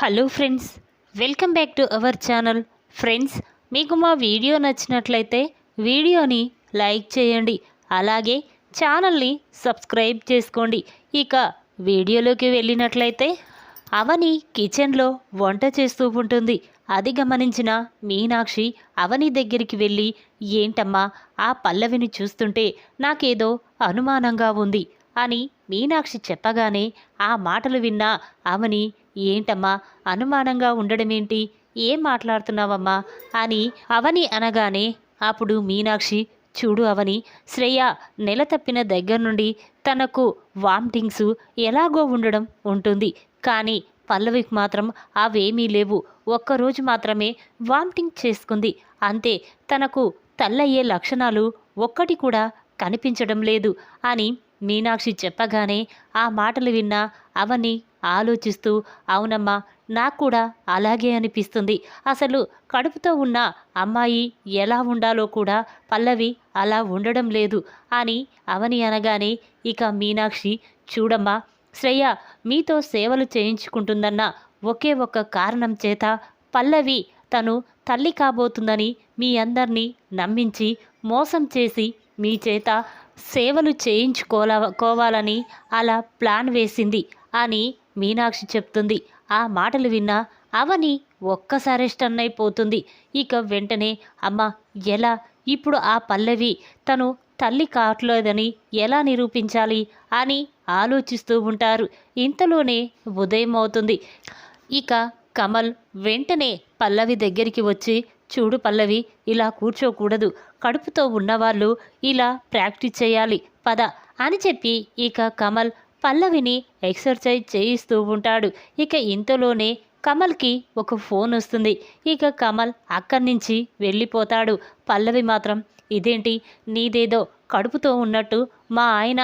Hello friends, welcome back to our channel. Friends, మీకు మా video నచ్చినట్లయితే వీడియోని లైక్ చేయండి, అలాగే ఛానల్ని సబ్స్క్రైబ్ చేసుకోండి. ఇక వీడియోలోకి వెళ్ళినట్లయితే అవని కిచెన్లో వంట చేస్తూ ఉంటుంది. అది గమనించిన మీనాక్షి అవని దగ్గరికి వెళ్ళి, ఏంటమ్మా ఆ పల్లవిని చూస్తుంటే నాకేదో అనుమానంగా ఉంది అని మీనాక్షి చెప్పగానే ఆ మాటలు విన్న అవని, ఏంటమ్మా అనుమానంగా ఉండడమేంటి, ఏం మాట్లాడుతున్నావమ్మా అని అవని అనగానే అప్పుడు మీనాక్షి, చూడు అవని, శ్రేయ నెల తప్పిన దగ్గర నుండి తనకు వామిటింగ్స్ ఎలాగో ఉండడం ఉంటుంది, కానీ పల్లవికి మాత్రం అవేమీ లేవు. ఒక్కరోజు మాత్రమే వామిటింగ్ చేసుకుంది అంతే. తనకు తల్లయ్యే లక్షణాలు ఒక్కటి కూడా కనిపించడం లేదు అని మీనాక్షి చెప్పగానే ఆ మాటలు విన్న అవని ఆలోచిస్తూ, అవునమ్మా నాకు కూడా అలాగే అనిపిస్తుంది. అసలు కడుపుతో ఉన్న అమ్మాయి ఎలా ఉండాలో కూడా పల్లవి అలా ఉండడం లేదు అని అవని అనగానే ఇక మీనాక్షి, చూడమ్మా శ్రేయ మీతో సేవలు చేయించుకుంటుందన్న ఒకే ఒక్క కారణం చేత పల్లవి తను తల్లి కాబోతుందని మీ అందరినీ నమ్మించి మోసం చేసి మీ చేత సేవలు చేయించుకోవాలని అలా ప్లాన్ వేసింది అని మీనాక్షి చెప్తుంది. ఆ మాటలు విన్న అవని ఒక్కసారి స్టన్ అయిపోతుంది. ఇక వెంటనే, అమ్మ ఎలా ఇప్పుడు ఆ పల్లవి తను తల్లి కావట్లేదని ఎలా నిరూపించాలి అని ఆలోచిస్తూ ఉంటారు. ఇంతలోనే ఉదయం అవుతుంది. ఇక కమల్ వెంటనే పల్లవి దగ్గరికి వచ్చి, చూడు పల్లవి, ఇలా కూర్చోకూడదు, కడుపుతో ఉన్నవాళ్ళు ఇలా ప్రాక్టీస్ చేయాలి పద అని చెప్పి ఇక కమల్ పల్లవిని ఎక్సర్సైజ్ చేయిస్తూ ఉంటాడు. ఇక ఇంతలోనే కమల్కి ఒక ఫోన్ వస్తుంది. ఇక కమల్ అక్కడి నుంచి వెళ్ళిపోతాడు. పల్లవి మాత్రం, ఇదేంటి నీదేదో కడుపుతో ఉన్నట్టు మా ఆయన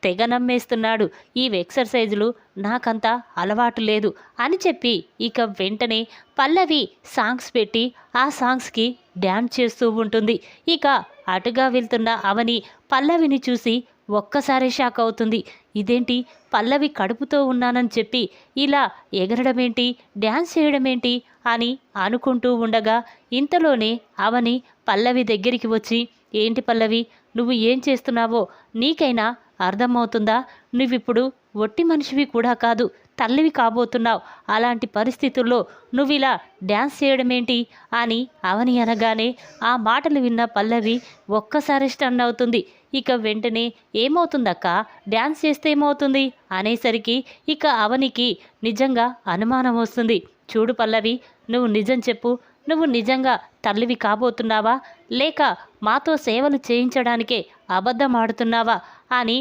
తెగ నమ్మేస్తున్నాడు, ఈ ఎక్సర్సైజులు నాకంతా అలవాటు లేదు అని చెప్పి ఇక వెంటనే పల్లవి సాంగ్స్ పెట్టి ఆ సాంగ్స్కి డ్యాన్స్ చేస్తూ ఉంటుంది. ఇక అటుగా వెళ్తున్న అవని పల్లవిని చూసి ఒక్కసారి షాక్ అవుతుంది. ఇదేంటి పల్లవి కడుపుతో ఉన్నానని చెప్పి ఇలా ఎగరడమేంటి, డ్యాన్స్ చేయడమేంటి అని అనుకుంటూ ఉండగా ఇంతలోనే అవని పల్లవి దగ్గరికి వచ్చి, ఏంటి పల్లవి, నువ్వు ఏం చేస్తున్నావో నీకైనా అర్థమవుతుందా? నువ్విప్పుడు ఒట్టి మనిషివి కూడా కాదు, తల్లివి కాబోతున్నావు. అలాంటి పరిస్థితుల్లో నువ్వు ఇలా డ్యాన్స్ చేయడమేంటి అని అవని అనగానే ఆ మాటలు విన్న పల్లవి ఒక్కసారి స్టన్ అవుతుంది. ఇక వెంటనే, ఏమవుతుందక్క, డ్యాన్స్ చేస్తే ఏమవుతుంది అనేసరికి ఇక అవనికి నిజంగా అనుమానం వస్తుంది. చూడు పల్లవి, నువ్వు నిజం చెప్పు, నువ్వు నిజంగా తల్లివి కాబోతున్నావా, లేక మాతో సేవలు చేయించడానికే అబద్ధం ఆడుతున్నావా అని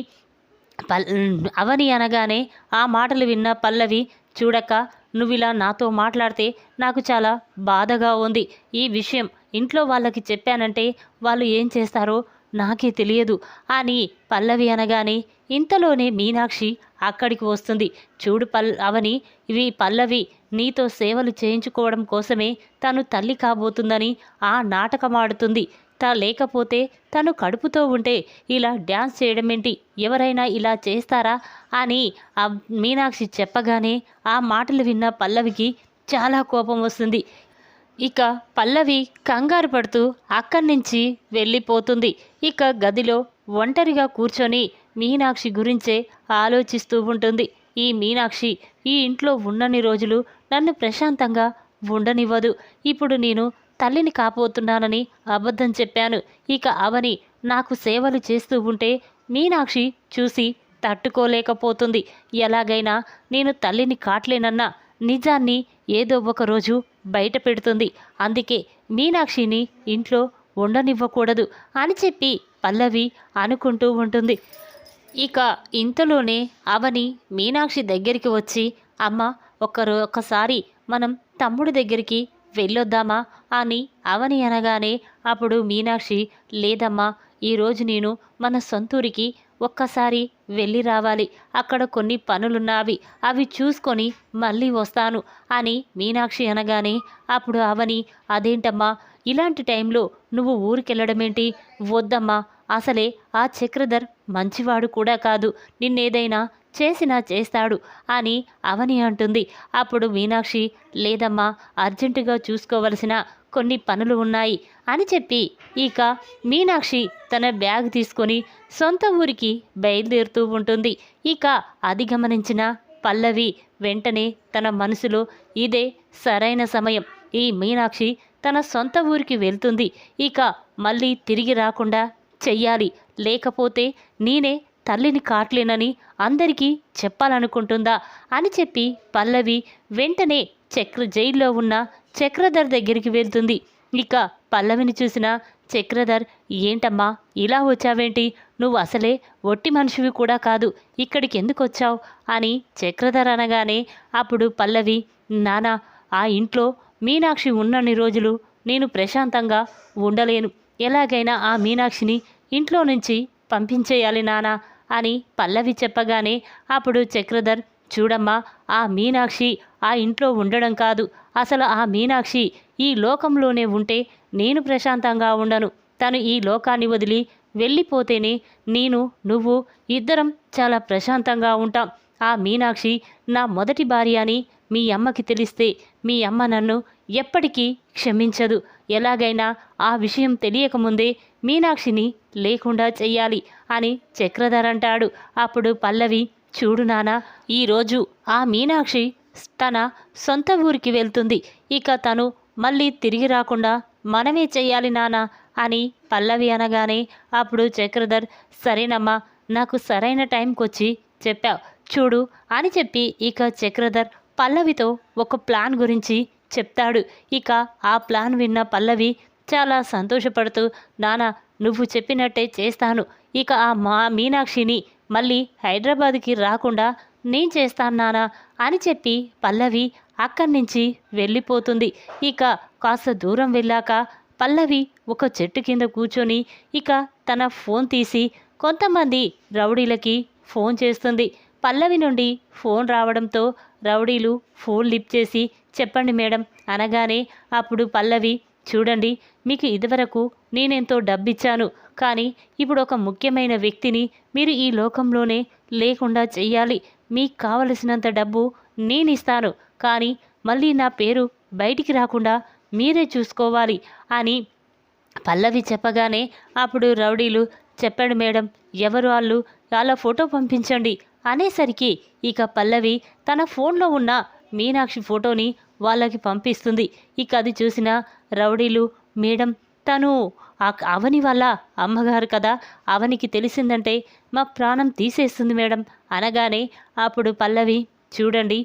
అవని అనగానే ఆ మాటలు విన్న పల్లవి, చూడక్క, నువ్విలా నాతో మాట్లాడితే నాకు చాలా బాధగా ఉంది. ఈ విషయం ఇంట్లో వాళ్ళకి చెప్పానంటే వాళ్ళు ఏం చేస్తారో నాకే తెలియదు అని పల్లవి అనగానే ఇంతలోనే మీనాక్షి అక్కడికి వస్తుంది. చూడు అవని, ఇవి పల్లవి నీతో సేవలు చేయించుకోవడం కోసమే తను తల్లి కాబోతుందని ఆ నాటకమాడుతుంది. లేకపోతే తను కడుపుతో ఉంటే ఇలా డ్యాన్స్ చేయడమేంటి, ఎవరైనా ఇలా చేస్తారా అని మీనాక్షి చెప్పగానే ఆ మాటలు విన్న పల్లవికి చాలా కోపం వస్తుంది. ఇక పల్లవి కంగారు పడుతూ అక్కడి నుంచి వెళ్ళిపోతుంది. ఇక గదిలో ఒంటరిగా కూర్చొని మీనాక్షి గురించే ఆలోచిస్తూ ఉంటుంది. ఈ మీనాక్షి ఈ ఇంట్లో ఉన్నన్ని రోజులు నన్ను ప్రశాంతంగా ఉండనివ్వదు. ఇప్పుడు నేను తల్లిని కాబోతున్నానని అబద్ధం చెప్పాను. ఇక అవని నాకు సేవలు చేస్తూ ఉంటే మీనాక్షి చూసి తట్టుకోలేకపోతుంది. ఎలాగైనా నేను తల్లిని కాట్లేనన్న నిజాన్ని ఏదో ఒక రోజు బయట పెడుతుంది. అందుకే మీనాక్షిని ఇంట్లో ఉండనివ్వకూడదు అని చెప్పి పల్లవి అనుకుంటూ ఉంటుంది. ఇక ఇంతలోనే అవని మీనాక్షి దగ్గరికి వచ్చి, అమ్మ ఒక్కసారి మనం తమ్ముడి దగ్గరికి వెళ్ళొద్దామా అని అవని అనగానే అప్పుడు మీనాక్షి, లేదమ్మా, ఈరోజు నేను మన సొంతూరికి ఒక్కసారి వెళ్ళి రావాలి, అక్కడ కొన్ని పనులున్నావి, అవి చూసుకొని మళ్ళీ వస్తాను అని మీనాక్షి అనగానే అప్పుడు అవని, అదేంటమ్మా ఇలాంటి టైంలో నువ్వు ఊరికెళ్ళడమేంటి, వద్దమ్మా, అసలే ఆ చక్రధర్ మంచివాడు కూడా కాదు, నిన్నేదైనా చేసినా చేస్తాడు అని అవని అంటుంది. అప్పుడు మీనాక్షి, లేదమ్మా, అర్జెంటుగా చూసుకోవలసిన కొన్ని పనులు ఉన్నాయి అని చెప్పి ఇక మీనాక్షి తన బ్యాగ్ తీసుకొని సొంత ఊరికి బయలుదేరుతూ ఉంటుంది. ఇక అది గమనించిన పల్లవి వెంటనే తన మనసులో ఇదే సరైన సమయం, ఈ మీనాక్షి తన సొంత ఊరికి వెళ్తుంది, ఇక మళ్ళీ తిరిగి రాకుండా చెయ్యాలి, లేకపోతే నేనే తల్లిని కాట్లేనని అందరికీ చెప్పాలనుకుంటుందా అని చెప్పి పల్లవి వెంటనే జైల్లో ఉన్న చక్రధర్ దగ్గరికి వెళ్తుంది. ఇక పల్లవిని చూసిన చక్రధర్, ఏంటమ్మా ఇలా వచ్చావేంటి, నువ్వు అసలే ఒట్టి మనిషివి కూడా కాదు, ఇక్కడికి ఎందుకు వచ్చావు అని చక్రధర్ అనగానే అప్పుడు పల్లవి, నానా, ఆ ఇంట్లో మీనాక్షి ఉన్నన్ని రోజులు నేను ప్రశాంతంగా ఉండలేను, ఎలాగైనా ఆ మీనాక్షిని ఇంట్లో నుంచి పంపించేయాలి నానా అని పల్లవి చెప్పగానే అప్పుడు చక్రధర్, చూడమ్మా, ఆ మీనాక్షి ఆ ఇంట్లో ఉండడం కాదు, అసలు ఆ మీనాక్షి ఈ లోకంలోనే ఉంటే నేను ప్రశాంతంగా ఉండను, తను ఈ లోకాన్ని వదిలి వెళ్ళిపోతేనే నేను నువ్వు ఇద్దరం చాలా ప్రశాంతంగా ఉంటాం. ఆ మీనాక్షి నా మొదటి భార్య అని మీ అమ్మకి తెలిస్తే మీ అమ్మ నన్ను ఎప్పటికీ క్షమించదు, ఎలాగైనా ఆ విషయం తెలియకముందే మీనాక్షిని లేకుండా చెయ్యాలి అని చక్రధర్ అంటాడు. అప్పుడు పల్లవి, చూడు నానా, ఈరోజు ఆ మీనాక్షి తన సొంత ఊరికి వెళ్తుంది, ఇక తను మళ్ళీ తిరిగి రాకుండా మనమే చెయ్యాలి నానా అని పల్లవి అనగానే అప్పుడు చక్రధర్, సరేనమ్మా, నాకు సరైన టైంకొచ్చి చెప్పావు చూడు అని చెప్పి ఇక చక్రధర్ పల్లవితో ఒక ప్లాన్ గురించి చెప్తాడు. ఇక ఆ ప్లాన్ విన్న పల్లవి చాలా సంతోషపడుతూ, నానా, నువ్వు చెప్పినట్టే చేస్తాను, ఇక ఆ మీనాక్షిని మళ్ళీ హైదరాబాద్కి రాకుండా నేను చేస్తాను నానా అని చెప్పి పల్లవి అక్కడి నుంచి వెళ్ళిపోతుంది. ఇక కాస్త దూరం వెళ్ళాక పల్లవి ఒక చెట్టు కింద కూర్చొని ఇక తన ఫోన్ తీసి కొంతమంది రౌడీలకి ఫోన్ చేస్తుంది. పల్లవి నుండి ఫోన్ రావడంతో రౌడీలు ఫోన్ లిఫ్ట్ చేసి, చెప్పండి మేడం అనగానే అప్పుడు పల్లవి, చూడండి, మీకు ఇదివరకు నేనెంతో డబ్బిచ్చాను, కానీ ఇప్పుడు ఒక ముఖ్యమైన వ్యక్తిని మీరు ఈ లోకంలోనే లేకుండా చెయ్యాలి, మీకు కావలసినంత డబ్బు నేనిస్తాను, కానీ మళ్ళీ నా పేరు బయటికి రాకుండా మీరే చూసుకోవాలి అని పల్లవి చెప్పగానే అప్పుడు రౌడీలు, చెప్పండి మేడం, ఎవరు వాళ్ళు, వాళ్ళ ఫోటో పంపించండి అనేసరికి ఇక పల్లవి తన ఫోన్లో ఉన్న మీనాక్షి ఫోటోని వాళ్ళకి పంపిస్తుంది. ఇక అది చూసిన రౌడీలు, మేడం, తను అవని వాళ్ళ అమ్మగారు కదా, అవనికి తెలిసిందంటే మా ప్రాణం తీసేస్తుంది మేడం అనగానే అప్పుడు పల్లవి, చూడండి,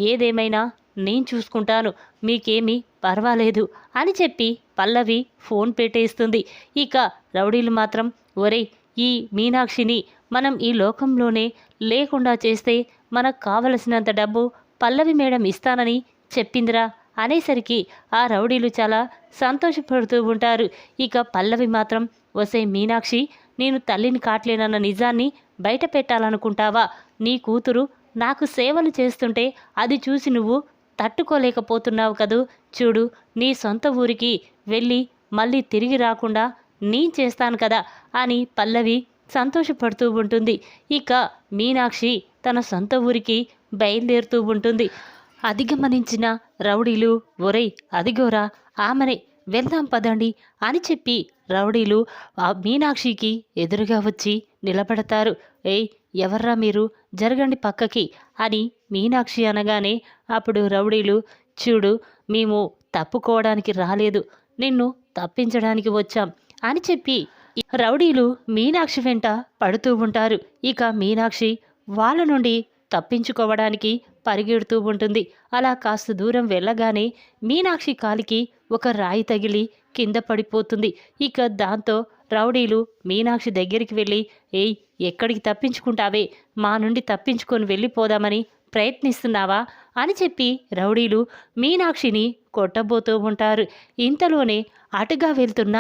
ఏదేమైనా నేను చూసుకుంటాను, మీకేమీ పర్వాలేదు అని చెప్పి పల్లవి ఫోన్ పెట్టేస్తుంది. ఇక రౌడీలు మాత్రం, ఒరేయ్, ఈ మీనాక్షిని మనం ఈ లోకంలోనే లేకుండా చేస్తే మనకు కావలసినంత డబ్బు పల్లవి మేడం ఇస్తానని చెప్పిందిరా అనేసరికి ఆ రౌడీలు చాలా సంతోషపడుతూ ఉంటారు. ఇక పల్లవి మాత్రం, ఒసే మీనాక్షి, నేను తల్లిని కాట్లేనన్న నిజాన్ని బయట పెట్టాలనుకుంటావా, నీ కూతురు నాకు సేవలు చేస్తుంటే అది చూసి నువ్వు తట్టుకోలేకపోతున్నావు కదూ, చూడు, నీ సొంత ఊరికి వెళ్ళి మళ్ళీ తిరిగి రాకుండా నేను చేస్తాను కదా అని పల్లవి సంతోషపడుతూ ఉంటుంది. ఇక మీనాక్షి తన సొంత ఊరికి బయలుదేరుతూ ఉంటుంది. అది గమనించిన రౌడీలు, ఒరేయ్, అదిగోరా ఆమెనే, వెళ్దాం పదండి అని చెప్పి రౌడీలు ఆ మీనాక్షికి ఎదురుగా వచ్చి నిలబడతారు. ఏయ్, ఎవర్రా మీరు, జరగండి పక్కకి అని మీనాక్షి అనగానే అప్పుడు రౌడీలు, చూడు, మేము తప్పుకోవడానికి రాలేదు, నిన్ను తప్పించడానికి వచ్చాం అని చెప్పి రౌడీలు మీనాక్షి వెంట పడుతూ ఉంటారు. ఇక మీనాక్షి వాళ్ళ నుండి తప్పించుకోవడానికి పరిగెడుతూ ఉంటుంది. అలా కాస్త దూరం వెళ్ళగానే మీనాక్షి కాలికి ఒక రాయి తగిలి కింద పడిపోతుంది. ఇక దాంతో రౌడీలు మీనాక్షి దగ్గరికి వెళ్ళి, ఏయ్, ఎక్కడికి తప్పించుకుంటావే, మా నుండి తప్పించుకొని వెళ్ళిపోదామని ప్రయత్నిస్తున్నావా అని చెప్పి రౌడీలు మీనాక్షిని కొట్టబోతూ ఉంటారు. ఇంతలోనే అటుగా వెళ్తున్న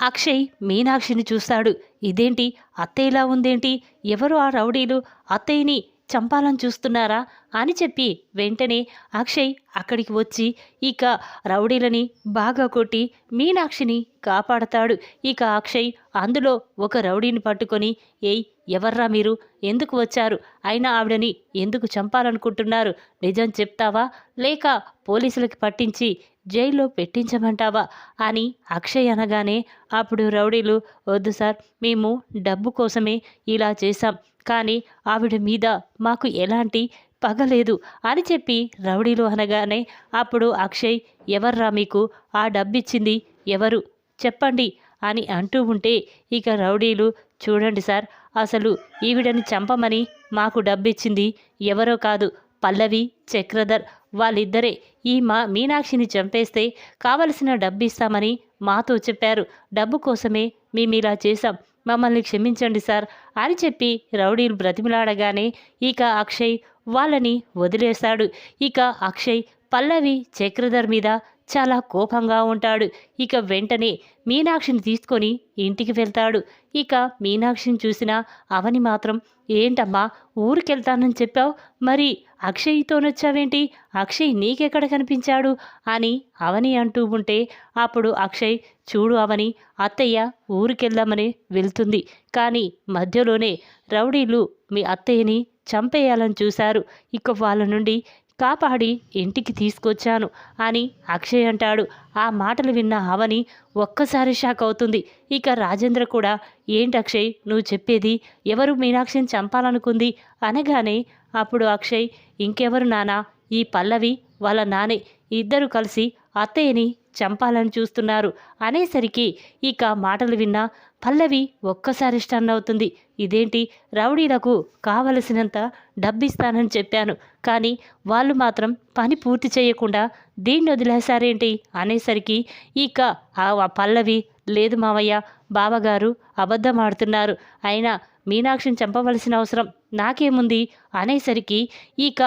అక్షయ్ మీనాక్షిని చూస్తాడు. ఇదేంటి, అత్తయ్యలా ఉందేంటి, ఎవరు ఆ రౌడీలు, అత్తయ్యని చంపాలని చూస్తున్నారా అని చెప్పి వెంటనే అక్షయ్ అక్కడికి వచ్చి ఇక రౌడీలని బాగా కొట్టి మీనాక్షిని కాపాడతాడు. ఇక అక్షయ్ అందులో ఒక రౌడీని పట్టుకొని, ఏయ్, ఎవర్రా మీరు, ఎందుకు వచ్చారు, అయినా ఆవిడని ఎందుకు చంపాలనుకుంటున్నారు, నిజం చెప్తావా లేక పోలీసులకి పట్టించి జైల్లో పెట్టించమంటావా అని అక్షయ్ అనగానే అప్పుడు రౌడీలు, వద్దు సార్, మేము డబ్బు కోసమే ఇలా చేశాం, కానీ ఆవిడ మీద మాకు ఎలాంటి పగలేదు అని చెప్పి రౌడీలు అనగానే అప్పుడు అక్షయ్, ఎవర్రా మీకు ఆ డబ్బిచ్చింది, ఎవరు చెప్పండి అని అంటూ ఉంటే ఇక రౌడీలు, చూడండి సార్, అసలు ఈవిడని చంపమని మాకు డబ్బిచ్చింది ఎవరో కాదు, పల్లవి, చక్రధర్, వాళ్ళిద్దరే. ఈ మీనాక్షిని చంపేస్తే కావలసిన డబ్బిస్తామని మాతో చెప్పారు, డబ్బు కోసమే మేమిలా చేశాం, మమ్మల్ని క్షమించండి సార్ అని చెప్పి రౌడీలు బ్రతిమిలాడగానే ఇక అక్షయ్ వాళ్ళని వదిలేశాడు. ఇక అక్షయ్ పల్లవి, చక్రధర్ మీద చాలా కోపంగా ఉంటాడు. ఇక వెంటనే మీనాక్షిని తీసుకొని ఇంటికి వెళ్తాడు. ఇక మీనాక్షిని చూసిన అవని మాత్రం, ఏంటమ్మా ఊరికెళ్తానని చెప్పావు, మరి అక్షయ్తోనొచ్చావేంటి, అక్షయ్ నీకెక్కడ కనిపించాడు అని అవని అంటూ ఉంటే అప్పుడు అక్షయ్, చూడు అవని, అత్తయ్య ఊరికెళ్దామని వెళ్తుంది, కానీ మధ్యలోనే రౌడీలు మీ అత్తయ్యని చంపేయాలని చూశారు, ఇక వాళ్ళ నుండి కాపాడి ఇంటికి తీసుకొచ్చాను అని అక్షయ్ అంటాడు. ఆ మాటలు విన్న అవని ఒక్కసారి షాక్ అవుతుంది. ఇక రాజేంద్ర కూడా, ఏంటి అక్షయ్ నువ్వు చెప్పేది, ఎవరు మీనాక్షిని చంపాలనుకుంది అనగానే అప్పుడు అక్షయ్, ఇంకెవరు నానా, ఈ పల్లవి వాళ్ళ నానే, ఇద్దరు కలిసి అత్తయ్యని చంపాలని చూస్తున్నారు అనేసరికి ఇక మాటలు విన్న పల్లవి ఒక్కసారి స్టన్ అవుతుంది. ఇదేంటి, రౌడీలకు కావలసినంత డబ్బిస్తానని చెప్పాను, కానీ వాళ్ళు మాత్రం పని పూర్తి చేయకుండా దీన్ని వదిలేశారేంటి అనేసరికి ఇక ఆ పల్లవి, లేదు మావయ్య, బావగారు అబద్ధం ఆడుతున్నారు, అయినా మీనాక్షిని చంపవలసిన అవసరం నాకేముంది అనేసరికి ఇక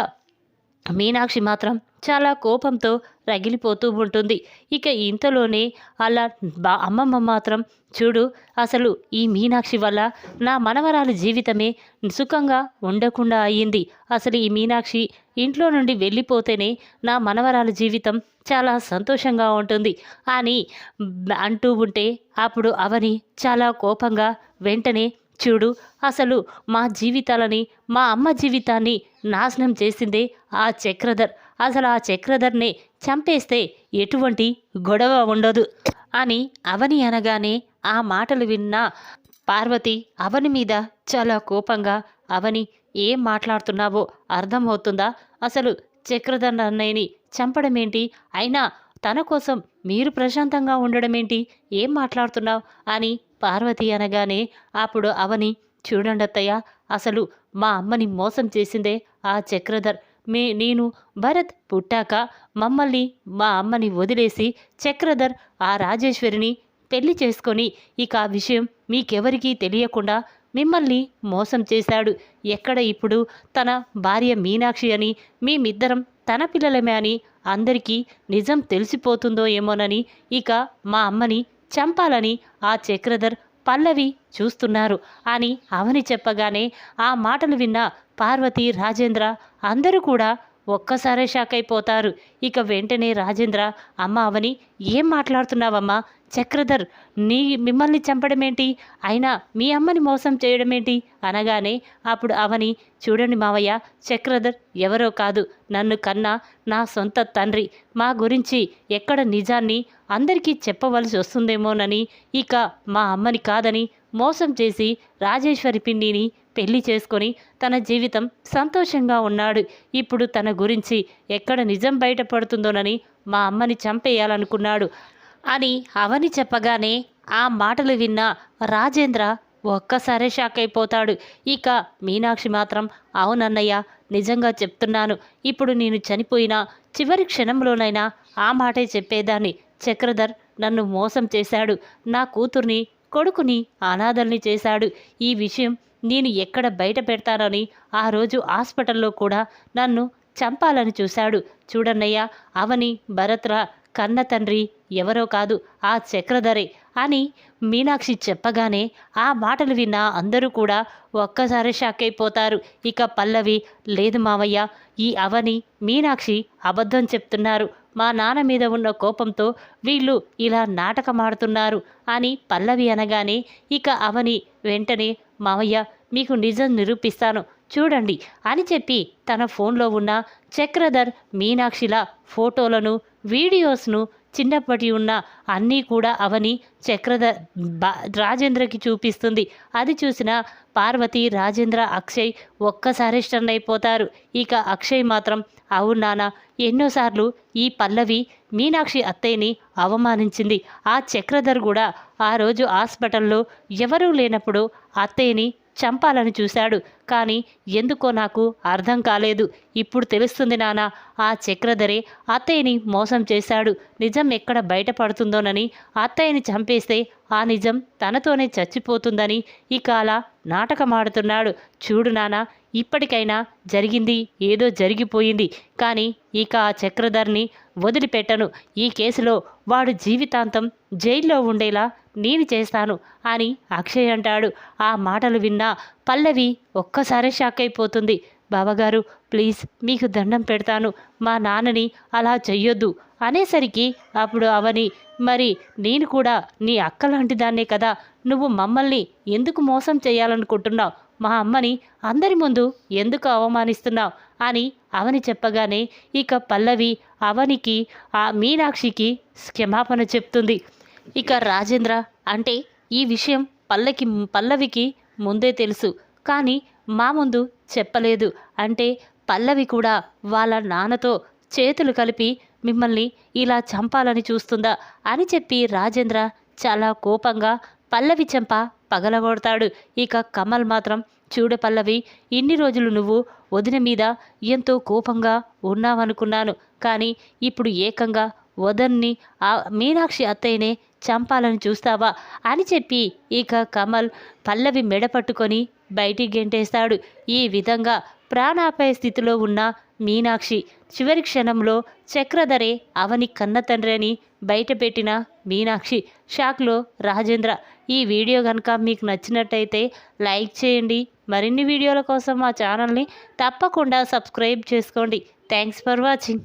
మీనాక్షి మాత్రం చాలా కోపంతో రగిలిపోతూ ఉంటుంది. ఇక ఇంతలోనే అలా అమ్మమ్మ మాత్రం, చూడు, అసలు ఈ మీనాక్షి వల్ల నా మనవరాలి జీవితమే సుఖంగా ఉండకుండా అయ్యింది, అసలు ఈ మీనాక్షి ఇంట్లో నుండి వెళ్ళిపోతేనే నా మనవరాలి జీవితం చాలా సంతోషంగా ఉంటుంది అని అంటూ ఉంటే అప్పుడు అవని చాలా కోపంగా, వెంటనే చూడు, అసలు మా జీవితాలని, మా అమ్మ జీవితాన్ని నాశనం చేసిందే ఆ చక్రధర్, అసలు ఆ చక్రధర్నే చంపేస్తే ఎటువంటి గొడవ ఉండదు అని అవని అనగానే ఆ మాటలు విన్న పార్వతి అవని మీద చాలా కోపంగా, అవని ఏం మాట్లాడుతున్నావో అర్థమవుతుందా, అసలు చక్రధర్ అన్నయ్యని చంపడమేంటి, అయినా తన కోసం మీరు ప్రశాంతంగా ఉండడమేంటి, ఏం మాట్లాడుతున్నావు అని పార్వతి అనగానే అప్పుడు అవని, చూడండి అత్తయ్య, అసలు మా అమ్మని మోసం చేసిందే ఆ చక్రధర్, నేను భరత్ పుట్టాక మమ్మల్ని, మా అమ్మని వదిలేసి చక్రధర్ ఆ రాజేశ్వరిని పెళ్లి చేసుకొని ఇక ఆ విషయం మీకెవరికీ తెలియకుండా మిమ్మల్ని మోసం చేశాడు, ఎక్కడ ఇప్పుడు తన భార్య మీనాక్షి అని, మేమిద్దరం తన పిల్లలమే అని అందరికీ నిజం తెలిసిపోతుందో ఏమోనని ఇక మా అమ్మని చంపాలని ఆ చక్రధర్, పల్లవి చూస్తున్నారు అని అవని చెప్పగానే ఆ మాటలు విన్న పార్వతి, రాజేంద్ర అందరూ కూడా ఒక్కసారే షాక్ అయిపోతారు. ఇక వెంటనే రాజేంద్ర, అమ్మ అవని, ఏం మాట్లాడుతున్నావమ్మా, చక్రధర్ మిమ్మల్ని చంపడమేంటి, అయినా మీ అమ్మని మోసం చేయడమేంటి అనగానే అప్పుడు అవని, చూడండి మావయ్య, చక్రధర్ ఎవరో కాదు, నన్ను కన్నా నా సొంత తండ్రి, మా గురించి ఎక్కడ నిజాన్ని అందరికీ చెప్పవలసి వస్తుందేమోనని ఇక మా అమ్మని కాదని మోసం చేసి రాజేశ్వరి పిన్నిని పెళ్లి చేసుకొని తన జీవితం సంతోషంగా ఉన్నాడు, ఇప్పుడు తన గురించి ఎక్కడ నిజం బయటపడుతుందోనని మా అమ్మని చంపేయాలనుకున్నాడు అని అవని చెప్పగానే ఆ మాటలు విన్న రాజేంద్ర ఒక్కసారే షాక్ అయిపోతాడు. ఇక మీనాక్షి మాత్రం, అవునన్నయ్య, నిజంగా చెప్తున్నాను, ఇప్పుడు నేను చనిపోయిన చివరి క్షణంలోనైనా ఆ మాటే చెప్పేదాన్ని, చక్రధర్ నన్ను మోసం చేశాడు, నా కూతుర్ని, కొడుకుని అనాథల్ని చేశాడు, ఈ విషయం నేను ఎక్కడ బయట పెడతానని ఆ రోజు హాస్పిటల్లో కూడా నన్ను చంపాలని చూశాడు, చూడన్నయ్య, అవని భరత్రా కన్న తండ్రి ఎవరో కాదు, ఆ చక్రధరే అని మీనాక్షి చెప్పగానే ఆ మాటలు విన్న అందరూ కూడా ఒక్కసారి షాక్ అయిపోతారు. ఇక పల్లవి, లేదు మావయ్య, ఈ అవని, మీనాక్షి అబద్ధం చెప్తున్నారు, మా నాన్న మీద ఉన్న కోపంతో వీళ్ళు ఇలా నాటకమాడుతున్నారు అని పల్లవి అనగానే ఇక అవని వెంటనే, మావయ్య మీకు నిజం నిరూపిస్తాను చూడండి అని చెప్పి తన ఫోన్లో ఉన్న చక్రధర్ మీనాక్షిల ఫోటోలను వీడియోస్ను చిన్నప్పటి ఉన్న అన్నీ కూడా అవని చక్రధర్ రాజేంద్రకి చూపిస్తుంది. అది చూసిన పార్వతి, రాజేంద్ర, అక్షయ్ ఒక్కసారి స్టన్ అయిపోతారు. ఇక అక్షయ్ మాత్రం అవును నాన్న, ఎన్నోసార్లు ఈ పల్లవి మీనాక్షి అత్తయ్యని అవమానించింది. ఆ చక్రధర్ కూడా ఆ రోజు హాస్పిటల్లో ఎవరూ లేనప్పుడు అత్తయ్యని చంపాలని చూశాడు. కానీ ఎందుకో నాకు అర్థం కాలేదు. ఇప్పుడు తెలుస్తుంది నాన్న, ఆ చక్రధరే అత్తయ్యని మోసం చేశాడు. నిజం ఎక్కడ బయటపడుతుందోనని అత్తయ్యని చంపేస్తే ఆ నిజం తనతోనే చచ్చిపోతుందని ఇక అలా నాటకమాడుతున్నాడు. చూడు నాన్న, ఇప్పటికైనా జరిగింది ఏదో జరిగిపోయింది. కానీ ఇక ఆ చక్రధర్ని వదిలిపెట్టను. ఈ కేసులో వాడు జీవితాంతం జైల్లో ఉండేలా నేను చేస్తాను అని అక్షయ్ అంటాడు. ఆ మాటలు విన్నా పల్లవి ఒక్కసారి షాక్ అయిపోతుంది. బావగారు ప్లీజ్ మీకు దండం పెడతాను, మా నాన్నని అలా చెయ్యొద్దు అనేసరికి అప్పుడు అవని, మరి నేను కూడా నీ అక్క లాంటి దాన్నే కదా, నువ్వు మమ్మల్ని ఎందుకు మోసం చేయాలనుకుంటున్నావు, మా అమ్మని అందరి ముందు ఎందుకు అవమానిస్తున్నావు అని అవని చెప్పగానే ఇక పల్లవి అవనికి ఆ మీనాక్షికి క్షమాపణ చెప్తుంది. ఇక రాజేంద్ర అంటే ఈ విషయం పల్లవికి ముందే తెలుసు, కానీ మా ముందు చెప్పలేదు. అంటే పల్లవి కూడా వాళ్ళ నాన్నతో చేతులు కలిపి మిమ్మల్ని ఇలా చంపాలని చూస్తుందా అని చెప్పి రాజేంద్ర చాలా కోపంగా పల్లవి చెంప పగలగొడతాడు. ఇక కమల్ మాత్రం, చూడు పల్లవి, ఇన్ని రోజులు నువ్వు వదిన మీద ఎంతో కోపంగా ఉన్నావనుకున్నాను, కానీ ఇప్పుడు ఏకంగా వదన్ని ఆ మీనాక్షి అత్తయ్యనే చంపాలని చూస్తావా అని చెప్పి ఇక కమల్ పల్లవి మెడ పట్టుకొని బయటికి గెంటేస్తాడు. ఈ విధంగా ప్రాణాపాయ స్థితిలో ఉన్న మీనాక్షి చివరి క్షణంలో చక్రధరే అవని కన్న తండ్రి అని బయటపెట్టిన మీనాక్షి షాక్లో రాజేంద్ర. ఈ వీడియో కనుక మీకు నచ్చినట్టయితే లైక్ చేయండి. మరిన్ని వీడియోల కోసం మా ఛానల్ని తప్పకుండా సబ్స్క్రైబ్ చేసుకోండి. Thanks for watching.